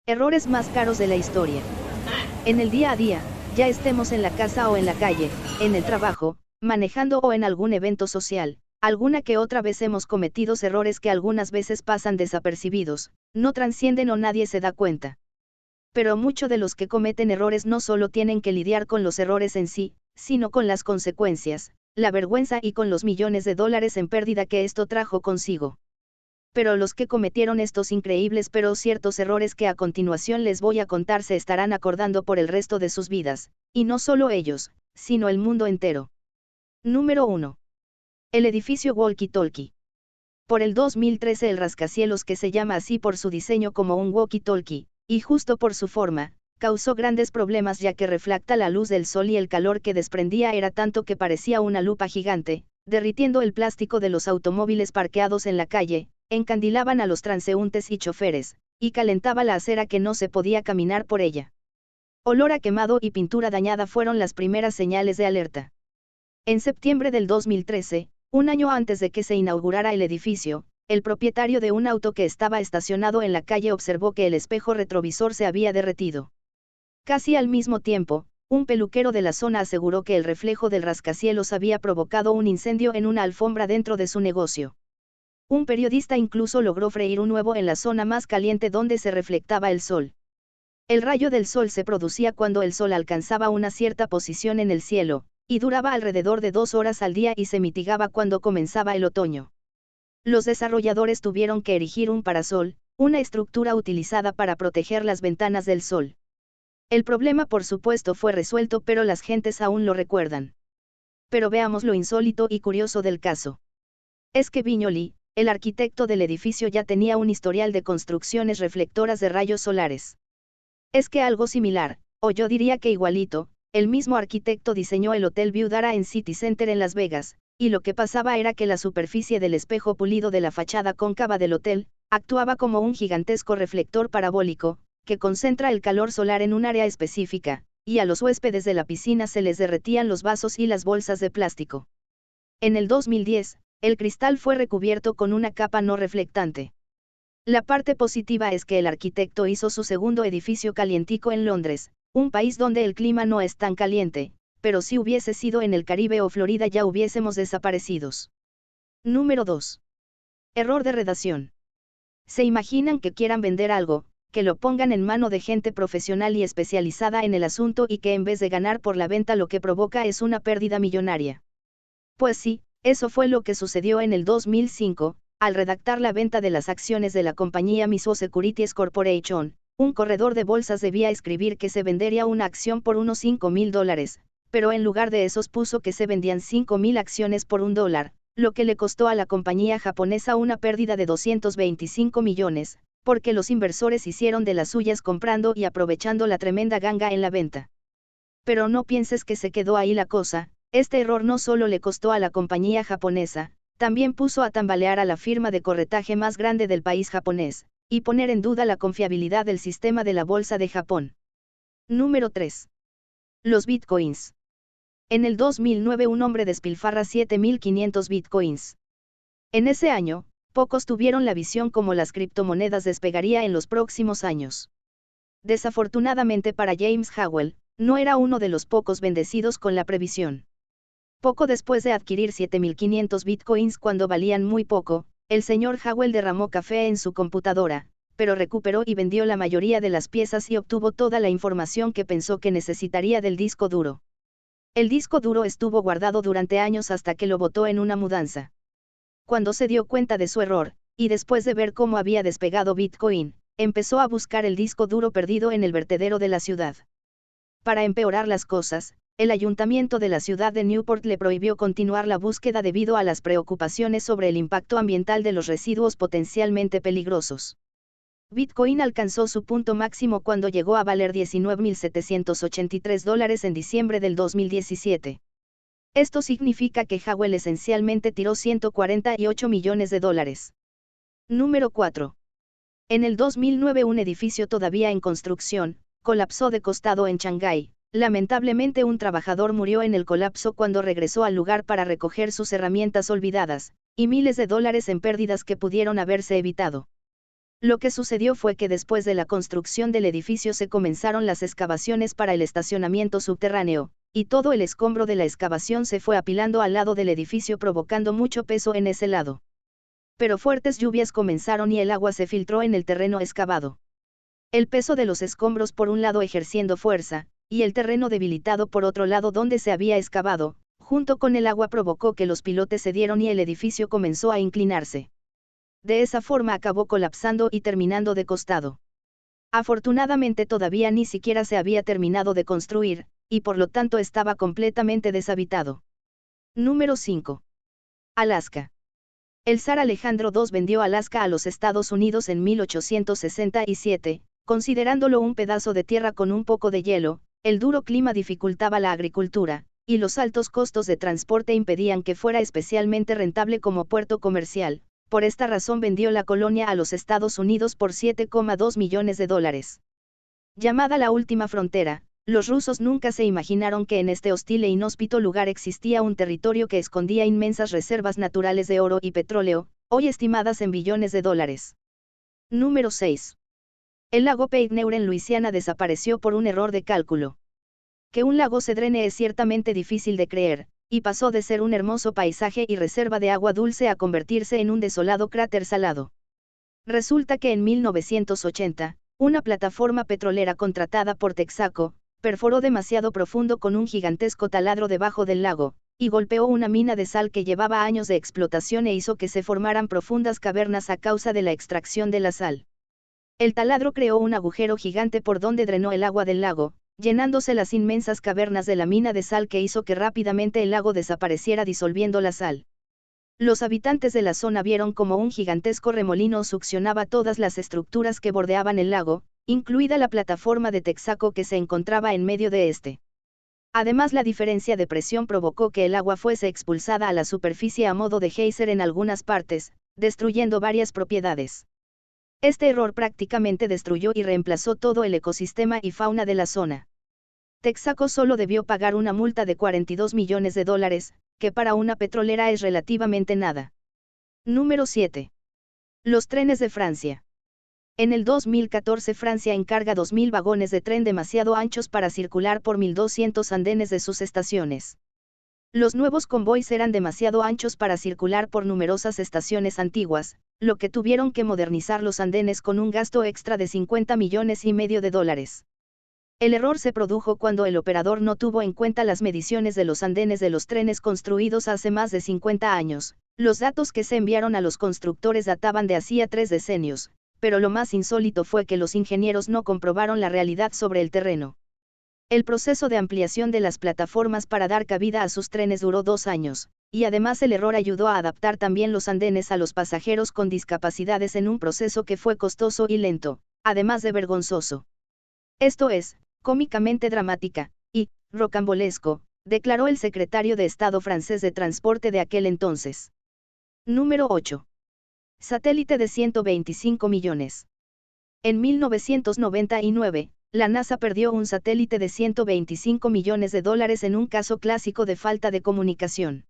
Errores más caros de la historia. En el día a día, ya estemos en la casa o en la calle, en el trabajo, manejando o en algún evento social, alguna que otra vez hemos cometido errores que algunas veces pasan desapercibidos, no trascienden o nadie se da cuenta. Pero muchos de los que cometen errores no solo tienen que lidiar con los errores en sí, sino con las consecuencias, la vergüenza y con los millones de dólares en pérdida que esto trajo consigo. Pero los que cometieron estos increíbles pero ciertos errores que a continuación les voy a contar se estarán acordando por el resto de sus vidas, y no solo ellos, sino el mundo entero. Número 1. El edificio Walkie Talkie. Por el 2013 el rascacielos, que se llama así por su diseño como un walkie-talkie, y justo por su forma, causó grandes problemas ya que reflecta la luz del sol y el calor que desprendía era tanto que parecía una lupa gigante, derritiendo el plástico de los automóviles parqueados en la calle, encandilaban a los transeúntes y choferes, y calentaba la acera que no se podía caminar por ella. Olor a quemado y pintura dañada fueron las primeras señales de alerta. En septiembre del 2013, un año antes de que se inaugurara el edificio, el propietario de un auto que estaba estacionado en la calle observó que el espejo retrovisor se había derretido. Casi al mismo tiempo, un peluquero de la zona aseguró que el reflejo del rascacielos había provocado un incendio en una alfombra dentro de su negocio. Un periodista incluso logró freír un huevo en la zona más caliente donde se reflectaba el sol. El rayo del sol se producía cuando el sol alcanzaba una cierta posición en el cielo, y duraba alrededor de 2 horas al día y se mitigaba cuando comenzaba el otoño. Los desarrolladores tuvieron que erigir un parasol, una estructura utilizada para proteger las ventanas del sol. El problema por supuesto fue resuelto, pero las gentes aún lo recuerdan. Pero veamos lo insólito y curioso del caso. Es que Viñoly, el arquitecto del edificio, ya tenía un historial de construcciones reflectoras de rayos solares. Es que algo similar, o yo diría que igualito, el mismo arquitecto diseñó el Hotel View-Dara en City Center en Las Vegas, y lo que pasaba era que la superficie del espejo pulido de la fachada cóncava del hotel, actuaba como un gigantesco reflector parabólico, que concentra el calor solar en un área específica, y a los huéspedes de la piscina se les derretían los vasos y las bolsas de plástico. En el 2010, el cristal fue recubierto con una capa no reflectante. La parte positiva es que el arquitecto hizo su segundo edificio calientico en Londres, un país donde el clima no es tan caliente, pero si hubiese sido en el Caribe o Florida ya hubiésemos desaparecidos. Número 2. Error de redacción. ¿Se imaginan que quieran vender algo, que lo pongan en mano de gente profesional y especializada en el asunto y que en vez de ganar por la venta lo que provoca es una pérdida millonaria? Pues sí, eso fue lo que sucedió en el 2005, al redactar la venta de las acciones de la compañía Mizuho Securities Corporation. Un corredor de bolsas debía escribir que se vendería una acción por unos $5,000, pero en lugar de esos puso que se vendían 5,000 acciones por $1, lo que le costó a la compañía japonesa una pérdida de 225 millones, porque los inversores hicieron de las suyas comprando y aprovechando la tremenda ganga en la venta. Pero no pienses que se quedó ahí la cosa, este error no solo le costó a la compañía japonesa, también puso a tambalear a la firma de corretaje más grande del país japonés, y poner en duda la confiabilidad del sistema de la Bolsa de Japón. Número 3. Los bitcoins. En el 2009 un hombre despilfarra 7.500 bitcoins. En ese año, pocos tuvieron la visión como las criptomonedas despegaría en los próximos años. Desafortunadamente para James Howell, no era uno de los pocos bendecidos con la previsión. Poco después de adquirir 7.500 bitcoins cuando valían muy poco, el señor Howell derramó café en su computadora, pero recuperó y vendió la mayoría de las piezas y obtuvo toda la información que pensó que necesitaría del disco duro. El disco duro estuvo guardado durante años hasta que lo botó en una mudanza. Cuando se dio cuenta de su error, y después de ver cómo había despegado Bitcoin, empezó a buscar el disco duro perdido en el vertedero de la ciudad. Para empeorar las cosas, el ayuntamiento de la ciudad de Newport le prohibió continuar la búsqueda debido a las preocupaciones sobre el impacto ambiental de los residuos potencialmente peligrosos. Bitcoin alcanzó su punto máximo cuando llegó a valer $19.783 en diciembre del 2017. Esto significa que Howell esencialmente tiró $148 millones. Número 4. En el 2009 un edificio todavía en construcción, colapsó de costado en Shanghái. Lamentablemente un trabajador murió en el colapso cuando regresó al lugar para recoger sus herramientas olvidadas, y miles de dólares en pérdidas que pudieron haberse evitado. Lo que sucedió fue que después de la construcción del edificio se comenzaron las excavaciones para el estacionamiento subterráneo, y todo el escombro de la excavación se fue apilando al lado del edificio provocando mucho peso en ese lado. Pero fuertes lluvias comenzaron y el agua se filtró en el terreno excavado. El peso de los escombros por un lado ejerciendo fuerza, y el terreno debilitado por otro lado donde se había excavado, junto con el agua provocó que los pilotes cedieron y el edificio comenzó a inclinarse. De esa forma acabó colapsando y terminando de costado. Afortunadamente todavía ni siquiera se había terminado de construir, y por lo tanto estaba completamente deshabitado. Número 5. Alaska. El zar Alejandro II vendió Alaska a los Estados Unidos en 1867, considerándolo un pedazo de tierra con un poco de hielo. El duro clima dificultaba la agricultura, y los altos costos de transporte impedían que fuera especialmente rentable como puerto comercial. Por esta razón vendió la colonia a los Estados Unidos por $7,2 millones. Llamada la última frontera, los rusos nunca se imaginaron que en este hostil e inhóspito lugar existía un territorio que escondía inmensas reservas naturales de oro y petróleo, hoy estimadas en billones de dólares. Número 6. El lago Peytoneur en Luisiana desapareció por un error de cálculo. Que un lago se drene es ciertamente difícil de creer, y pasó de ser un hermoso paisaje y reserva de agua dulce a convertirse en un desolado cráter salado. Resulta que en 1980, una plataforma petrolera contratada por Texaco, perforó demasiado profundo con un gigantesco taladro debajo del lago, y golpeó una mina de sal que llevaba años de explotación e hizo que se formaran profundas cavernas a causa de la extracción de la sal. El taladro creó un agujero gigante por donde drenó el agua del lago, llenándose las inmensas cavernas de la mina de sal que hizo que rápidamente el lago desapareciera disolviendo la sal. Los habitantes de la zona vieron como un gigantesco remolino succionaba todas las estructuras que bordeaban el lago, incluida la plataforma de Texaco que se encontraba en medio de este. Además, la diferencia de presión provocó que el agua fuese expulsada a la superficie a modo de geyser en algunas partes, destruyendo varias propiedades. Este error prácticamente destruyó y reemplazó todo el ecosistema y fauna de la zona. Texaco solo debió pagar una multa de $42 millones, que para una petrolera es relativamente nada. Número 7. Los trenes de Francia. En el 2014 Francia encarga 2.000 vagones de tren demasiado anchos para circular por 1.200 andenes de sus estaciones. Los nuevos convoys eran demasiado anchos para circular por numerosas estaciones antiguas, lo que tuvieron que modernizar los andenes con un gasto extra de $50,5 millones. El error se produjo cuando el operador no tuvo en cuenta las mediciones de los andenes de los trenes construidos hace más de 50 años. Los datos que se enviaron a los constructores databan de hacía 3 decenios, pero lo más insólito fue que los ingenieros no comprobaron la realidad sobre el terreno. El proceso de ampliación de las plataformas para dar cabida a sus trenes duró 2 años, y además el error ayudó a adaptar también los andenes a los pasajeros con discapacidades en un proceso que fue costoso y lento, además de vergonzoso. Esto es, cómicamente dramática, y, rocambolesco, declaró el secretario de Estado francés de Transporte de aquel entonces. Número 8. Satélite de 125 millones. En 1999, la NASA perdió un satélite de $125 millones en un caso clásico de falta de comunicación.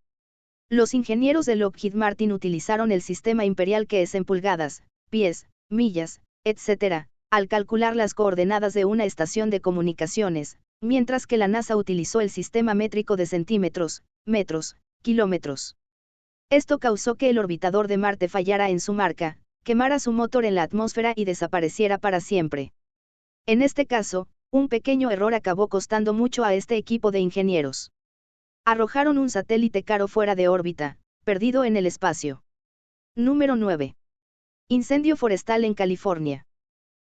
Los ingenieros de Lockheed Martin utilizaron el sistema imperial que es en pulgadas, pies, millas, etc., al calcular las coordenadas de una estación de comunicaciones, mientras que la NASA utilizó el sistema métrico de centímetros, metros, kilómetros. Esto causó que el orbitador de Marte fallara en su marca, quemara su motor en la atmósfera y desapareciera para siempre. En este caso, un pequeño error acabó costando mucho a este equipo de ingenieros. Arrojaron un satélite caro fuera de órbita, perdido en el espacio. Número 9. Incendio forestal en California.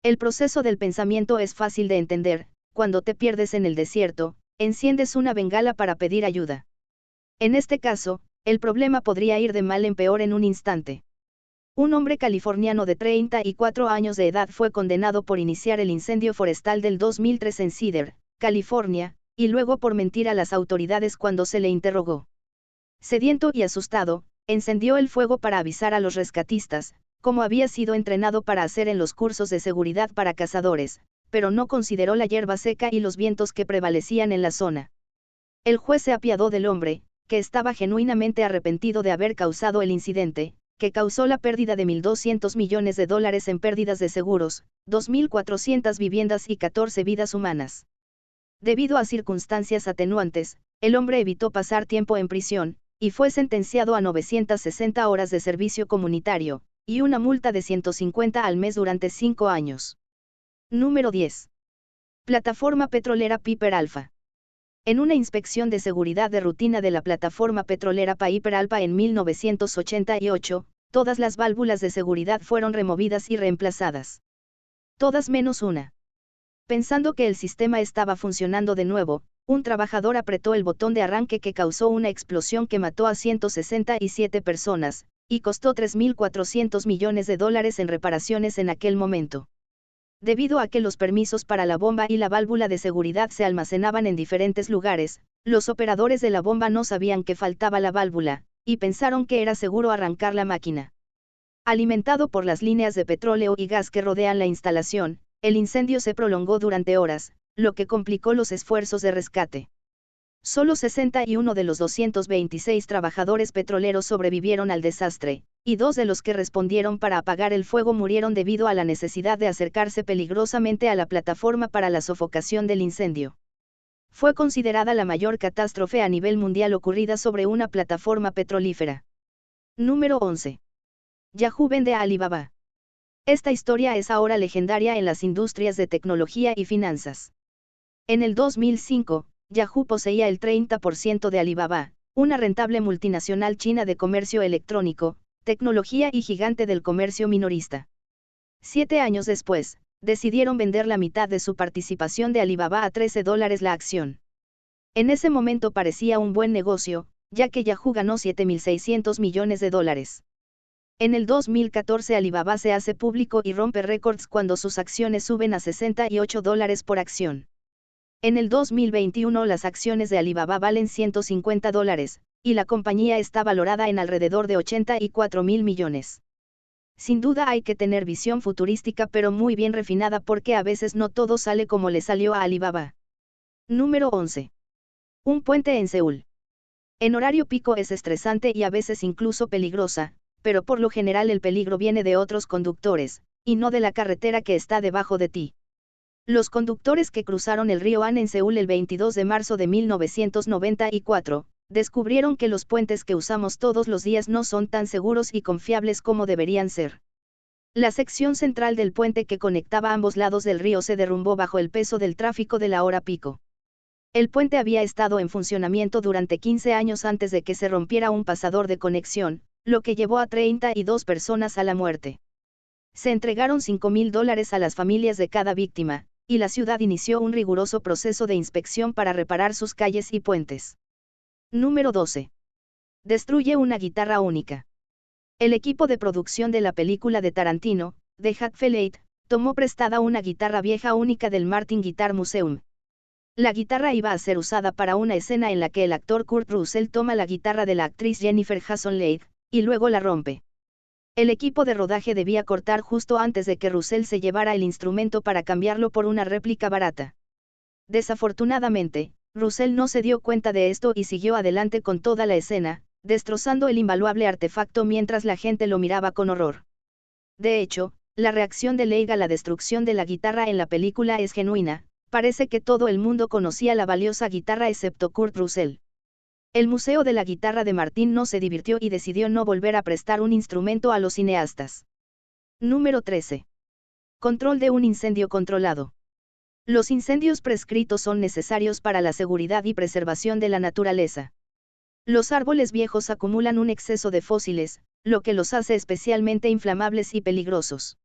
El proceso del pensamiento es fácil de entender. Cuando te pierdes en el desierto, enciendes una bengala para pedir ayuda. En este caso, el problema podría ir de mal en peor en un instante. Un hombre californiano de 34 años de edad fue condenado por iniciar el incendio forestal del 2003 en Cedar, California, y luego por mentir a las autoridades cuando se le interrogó. Sediento y asustado, encendió el fuego para avisar a los rescatistas, como había sido entrenado para hacer en los cursos de seguridad para cazadores, pero no consideró la hierba seca y los vientos que prevalecían en la zona. El juez se apiadó del hombre, que estaba genuinamente arrepentido de haber causado el incidente, que causó la pérdida de 1.200 millones de dólares en pérdidas de seguros, 2.400 viviendas y 14 vidas humanas. Debido a circunstancias atenuantes, el hombre evitó pasar tiempo en prisión, y fue sentenciado a 960 horas de servicio comunitario, y una multa de 150 al mes durante 5 años. Número 10. Plataforma petrolera Piper Alpha. En una inspección de seguridad de rutina de la plataforma petrolera Piper Alpha en 1988, todas las válvulas de seguridad fueron removidas y reemplazadas. Todas menos una. Pensando que el sistema estaba funcionando de nuevo, un trabajador apretó el botón de arranque que causó una explosión que mató a 167 personas, y costó 3.400 millones de dólares en reparaciones en aquel momento. Debido a que los permisos para la bomba y la válvula de seguridad se almacenaban en diferentes lugares, los operadores de la bomba no sabían que faltaba la válvula, y pensaron que era seguro arrancar la máquina. Alimentado por las líneas de petróleo y gas que rodean la instalación, el incendio se prolongó durante horas, lo que complicó los esfuerzos de rescate. Solo 61 de los 226 trabajadores petroleros sobrevivieron al desastre, y 2 de los que respondieron para apagar el fuego murieron debido a la necesidad de acercarse peligrosamente a la plataforma para la sofocación del incendio. Fue considerada la mayor catástrofe a nivel mundial ocurrida sobre una plataforma petrolífera. Número 11. Yahoo vende a Alibaba. Esta historia es ahora legendaria en las industrias de tecnología y finanzas. En el 2005, Yahoo poseía el 30% de Alibaba, una rentable multinacional china de comercio electrónico, tecnología y gigante del comercio minorista. 7 años después, decidieron vender la mitad de su participación de Alibaba a $13 la acción. En ese momento parecía un buen negocio, ya que Yahoo ganó 7.600 millones de dólares. En el 2014 Alibaba se hace público y rompe récords cuando sus acciones suben a $68 por acción. En el 2021 las acciones de Alibaba valen $150, y la compañía está valorada en alrededor de 84.000 millones. Sin duda hay que tener visión futurística pero muy bien refinada porque a veces no todo sale como le salió a Alibaba. Número 11. Un puente en Seúl. En horario pico es estresante y a veces incluso peligrosa, pero por lo general el peligro viene de otros conductores, y no de la carretera que está debajo de ti. Los conductores que cruzaron el río Han en Seúl el 22 de marzo de 1994, descubrieron que los puentes que usamos todos los días no son tan seguros y confiables como deberían ser. La sección central del puente que conectaba ambos lados del río se derrumbó bajo el peso del tráfico de la hora pico. El puente había estado en funcionamiento durante 15 años antes de que se rompiera un pasador de conexión, lo que llevó a 32 personas a la muerte. Se entregaron $5.000 a las familias de cada víctima, y la ciudad inició un riguroso proceso de inspección para reparar sus calles y puentes. Número 12. Destruye una guitarra única. El equipo de producción de la película de Tarantino, The Hateful Eight, tomó prestada una guitarra vieja única del Martin Guitar Museum. La guitarra iba a ser usada para una escena en la que el actor Kurt Russell toma la guitarra de la actriz Jennifer Jason Leigh, y luego la rompe. El equipo de rodaje debía cortar justo antes de que Russell se llevara el instrumento para cambiarlo por una réplica barata. Desafortunadamente, Russell no se dio cuenta de esto y siguió adelante con toda la escena, destrozando el invaluable artefacto mientras la gente lo miraba con horror. De hecho, la reacción de Leigh a la destrucción de la guitarra en la película es genuina, parece que todo el mundo conocía la valiosa guitarra excepto Kurt Russell. El Museo de la Guitarra de Martin no se divirtió y decidió no volver a prestar un instrumento a los cineastas. Número 13. Control de un incendio controlado. Los incendios prescritos son necesarios para la seguridad y preservación de la naturaleza. Los árboles viejos acumulan un exceso de fósiles, lo que los hace especialmente inflamables y peligrosos.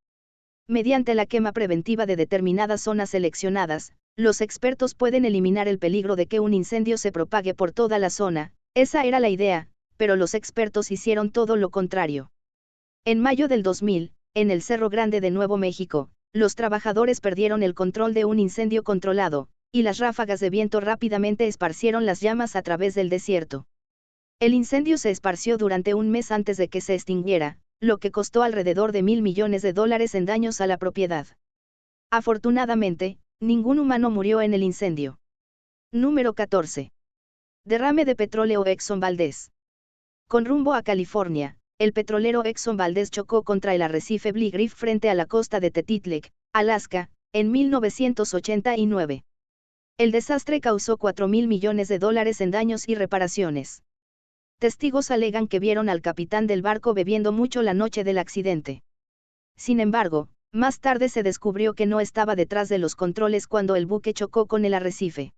Mediante la quema preventiva de determinadas zonas seleccionadas, los expertos pueden eliminar el peligro de que un incendio se propague por toda la zona. Esa era la idea, pero los expertos hicieron todo lo contrario. En mayo del 2000, en el Cerro Grande de Nuevo México, los trabajadores perdieron el control de un incendio controlado, y las ráfagas de viento rápidamente esparcieron las llamas a través del desierto. El incendio se esparció durante un mes antes de que se extinguiera, lo que costó alrededor de $1.000 millones en daños a la propiedad. Afortunadamente, ningún humano murió en el incendio. Número 14. Derrame de petróleo Exxon Valdez. Con rumbo a California, el petrolero Exxon Valdez chocó contra el arrecife Big Reef frente a la costa de Tetlitlic, Alaska, en 1989. El desastre causó $4.000 millones en daños y reparaciones. Testigos alegan que vieron al capitán del barco bebiendo mucho la noche del accidente. Sin embargo, más tarde se descubrió que no estaba detrás de los controles cuando el buque chocó con el arrecife.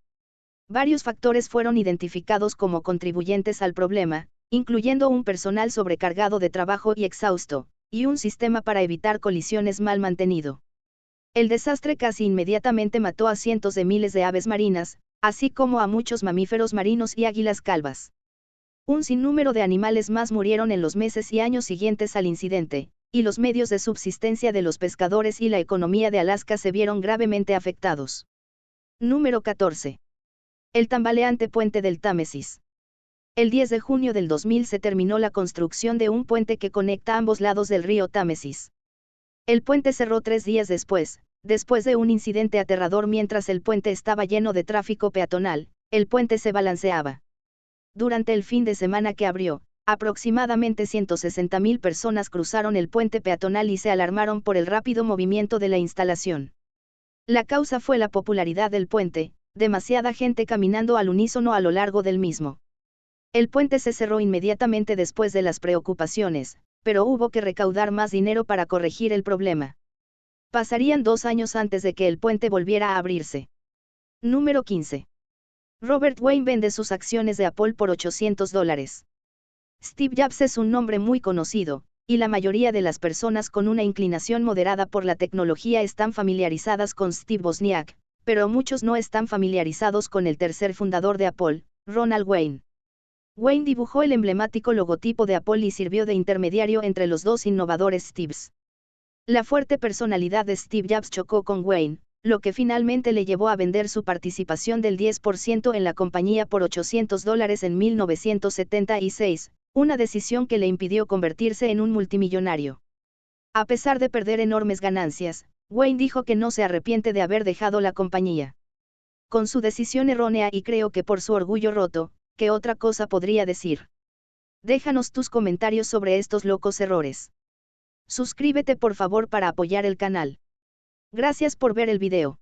Varios factores fueron identificados como contribuyentes al problema, incluyendo un personal sobrecargado de trabajo y exhausto, y un sistema para evitar colisiones mal mantenido. El desastre casi inmediatamente mató a cientos de miles de aves marinas, así como a muchos mamíferos marinos y águilas calvas. Un sinnúmero de animales más murieron en los meses y años siguientes al incidente, y los medios de subsistencia de los pescadores y la economía de Alaska se vieron gravemente afectados. Número 14. El tambaleante puente del Támesis. El 10 de junio del 2000 se terminó la construcción de un puente que conecta ambos lados del río Támesis. El puente cerró 3 días después de un incidente aterrador mientras el puente estaba lleno de tráfico peatonal, el puente se balanceaba. Durante el fin de semana que abrió, aproximadamente 160.000 personas cruzaron el puente peatonal y se alarmaron por el rápido movimiento de la instalación. La causa fue la popularidad del puente, demasiada gente caminando al unísono a lo largo del mismo. El puente se cerró inmediatamente después de las preocupaciones, pero hubo que recaudar más dinero para corregir el problema. Pasarían 2 años antes de que el puente volviera a abrirse. Número 15. Robert Wayne vende sus acciones de Apple por $800. Steve Jobs es un nombre muy conocido, y la mayoría de las personas con una inclinación moderada por la tecnología están familiarizadas con Steve Wozniak, pero muchos no están familiarizados con el tercer fundador de Apple, Ronald Wayne. Wayne dibujó el emblemático logotipo de Apple y sirvió de intermediario entre los dos innovadores Steves. La fuerte personalidad de Steve Jobs chocó con Wayne, lo que finalmente le llevó a vender su participación del 10% en la compañía por $800 en 1976, una decisión que le impidió convertirse en un multimillonario. A pesar de perder enormes ganancias, Wayne dijo que no se arrepiente de haber dejado la compañía. Con su decisión errónea y creo que por su orgullo roto, ¿qué otra cosa podría decir? Déjanos tus comentarios sobre estos locos errores. Suscríbete por favor para apoyar el canal. Gracias por ver el video.